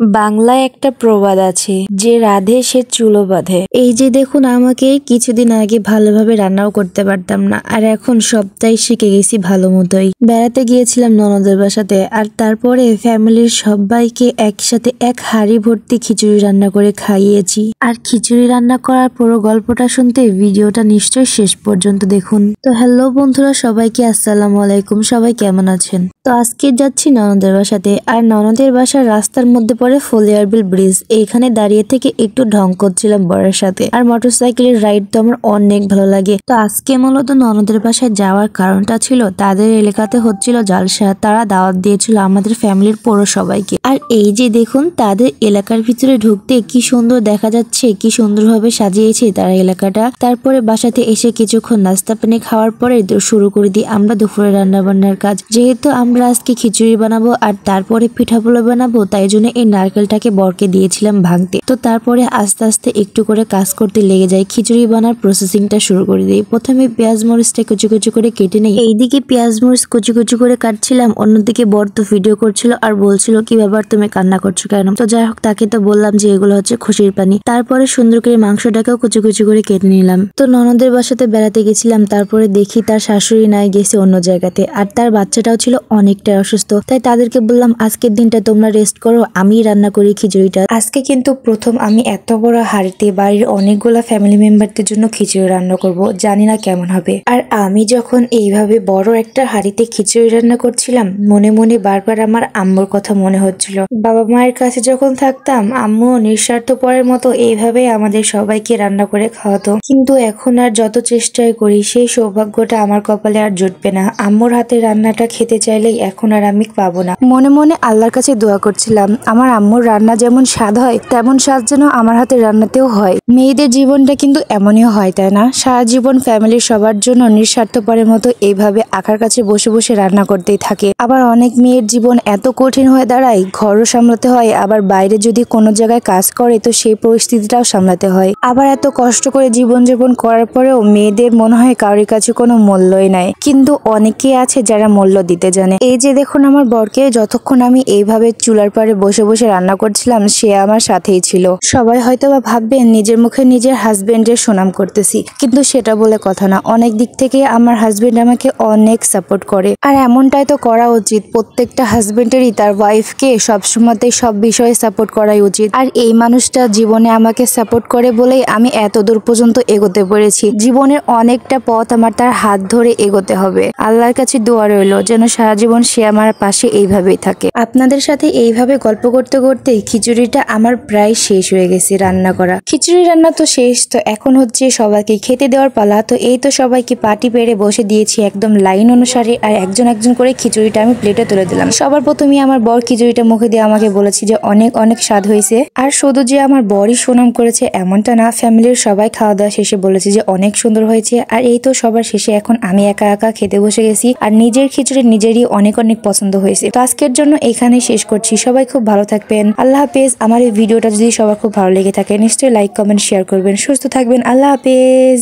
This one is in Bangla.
বাংলায় একটা প্রবাদ আছে যে রাধে সে চুলো বাঁধে। এই যে দেখুন, আমাকে কিছুদিন আগে ভালোভাবে রান্নাও করতে পারতাম না, আর এখন সবটাই শিখে গেছি ভালো মতোই। বেড়াতে গিয়েছিলাম ননদের বাসাতে, আর তারপরে ফ্যামিলির সবাইকে একসাথে এক হাঁড়ি ভর্তি খিচুড়ি রান্না করে খাইয়েছি। আর খিচুড়ি রান্না করার পুরো গল্পটা শুনতে ভিডিওটা নিশ্চয়ই শেষ পর্যন্ত দেখুন। তো হ্যালো বন্ধুরা, সবাইকে আসসালামু আলাইকুম। সবাই কেমন আছেন? তো আজকে যাচ্ছি ননদের বাসাতে, আর ননদের বাসার রাস্তার মধ্যে পড়ে ফলিয়ারবিল ব্রিজ। এইখানে দাঁড়িয়ে থেকে একটু ঢং করছিলাম বরের সাথে। আর মোটরসাইকেলের রাইড তো আমার অনেক ভালো লাগে। তো আজকে মূলত ননদের বাসায় যাওয়ার কারণটা ছিল তাদের এলাকাতে হচ্ছিল জালসা। তারা দাওয়াত দিয়েছিল আমাদের ফ্যামিলির পুরো সবাইকে। আর এই যে দেখুন, তাদের এলাকার ভিতরে ঢুকতে কি সুন্দর দেখা যাচ্ছে, কি সুন্দরভাবে সাজিয়েছে তারা এলাকাটা। তারপরে বাসাতে এসে কিছুক্ষণ নাস্তা পানি খাওয়ার পরে শুরু করে দিই আমরা দুপুরে রান্না বান্নার কাজ। যেহেতু আমরা আজকে খিচুড়ি বানাবো আর তারপরে পিঠাগুলো বানাবো, তাই জন্য এই নারকেলটাকে বরকে দিয়েছিলাম ভাঙতে। তো তারপরে আস্তে আস্তে একটু করে কাজ করতে লেগে যায়। খিচুড়ি বানার প্রসেসিংটা শুরু করে দিই। প্রথমে পেঁয়াজ মরিচটা কুচি কুচি করে কেটে নেই। এইদিকে পেঁয়াজ মরিচ কুচি কুচি করে কাটছিলাম, অন্যদিকে বর তো ভিডিও করছিল আর বলছিল কি ব্যাপার, তুমি কান্না করছো কেন? তো যাই হোক, তাকে তো বললাম যে এগুলো হচ্ছে খুশির পানি। তারপরে সুন্দর করে মাংসটাকেও কুচি কুচি করে কেটে নিলাম। তো ননদের বাসাতে বেড়াতে গেছিলাম, তারপরে দেখি তার শাশুড়ি নাই, গেছে অন্য জায়গাতে, আর তার বাচ্চাটাও ছিল অনেকটা অসুস্থ। তাই তাদেরকে বললাম আজকের দিনটা তোমরা রেস্ট করো, আমি রান্না করি খিচুড়িটা। আজকে কিন্তু প্রথম আমি এত বড় হাঁড়িতে বাড়ির অনেকগুলা ফ্যামিলি মেম্বারদের জন্য খিচুড়ি রান্না করব, জানি না কেমন হবে। আর আমি যখন এইভাবে বড় একটা হাঁড়িতে খিচুড়ি রান্না করছিলাম, মনে মনে বারবার আমার আম্মুর কথা মনে হচ্ছিল। বাবা মায়ের কাছে যখন থাকতাম, আম্মু নিঃস্বার্থপরের মতো এইভাবে আমাদের সবাইকে রান্না করে খাওয়াতো। কিন্তু এখন আর যত চেষ্টাই করি, সেই সৌভাগ্যটা আমার কপালে আর জুটবে না। আম্মুর হাতে রান্নাটা খেতে চাইলেই এখন আর আমি পাবো না। মনে মনে আল্লাহর কাছে দোয়া করছিলাম, আমার আম্মুর রান্না যেমন স্বাদ হয়, তেমন স্বাদ যেন আমার হাতের রান্নাতেও হয়। মেয়েদের জীবনটা কিন্তু এমনই হয়, তাই না? সারা জীবন ফ্যামিলির সবার জন্য নিঃস্বার্থপরের মতো এইভাবে আখার কাছে বসে বসে রান্না করতেই থাকে। আবার অনেক মেয়ের জীবন এত কঠিন হয়ে দাঁড়ায়, ঘরও সামলাতে হয়, আবার বাইরে যদি কোনো জায়গায় কাজ করে তো সেই পরিস্থিতিটাও সামলাতে হয়। আবার এত কষ্ট করে জীবনযাপন করার পরেও মেয়েদের মনে হয় কারোর কাছে কোনো মূল্যই নাই। কিন্তু অনেকেই আছে যারা মূল্য দিতে জানে। এই যে দেখুন, আমার বরকে যতক্ষণ আমি এইভাবে চুলার পাড়ে বসে বসে রান্না করছিলাম, সে আমার সাথেই ছিল। সবাই হয়তো বা ভাববেন নিজের মুখে নিজের হাজবেন্ডের সুনাম করতেছি, কিন্তু সেটা বলে কথা না। অনেক দিক থেকে আমার হাজবেন্ড আমাকে অনেক সাপোর্ট করে, আর এমনটাই তো করা উচিত। প্রত্যেকটা হাজবেন্ডেরই তার ওয়াইফকে সবসময়তেই সব বিষয়ে সাপোর্ট করাই উচিত। আর এই মানুষটা জীবনে আমাকে সাপোর্ট করে বলেই আমি এত দূর পর্যন্ত এগোতে পেরেছি। জীবনের অনেকটা পথ আমার তার হাত ধরে এগোতে হবে। আল্লাহর কাছে দোয়া রইল যেন সারা জীবন সে আমার পাশে এইভাবেই থাকে। আপনাদের সাথে এইভাবে গল্প করতে করতে খিচুড়িটা আমার প্রায় শেষ হয়ে গেছে রান্না করা। খিচুড়ি রান্না তো শেষ, তো এখন হচ্ছে সবাইকে খেতে দেওয়ার পালা। তো এই তো সবাইকে পাটি পেড়ে বসে দিয়েছি একদম লাইন অনুসারে, আর একজন একজন করে খিচুড়িটা আমি প্লেটে তুলে দিলাম। সবার প্রথমে আমার বর খিচুড়িটা মুখে দিয়ে আমাকে বলেছি যে অনেক অনেক স্বাদ হয়েছে। আর শুধু যে আমার বরই সুনাম করেছে এমনটা না, ফ্যামিলির সবাই খাওয়া দাওয়া শেষে বলেছে যে অনেক সুন্দর হয়েছে। আর এই তো সবার শেষে এখন আমি একা একা খেতে বসে গেছি, আর নিজের খিচুড়ি নিজেরই অনেক অনেক পছন্দ হয়েছে। তো আজকের জন্য এখানে শেষ করছি। সবাই খুব ভালো থাকবেন, আল্লাহ হাফেজ। আমার এই ভিডিওটা যদি সবার খুব ভালো লেগে থাকে নিশ্চয়ই লাইক কমেন্ট শেয়ার করবেন। সুস্থ থাকবেন, আল্লাহ হাফেজ।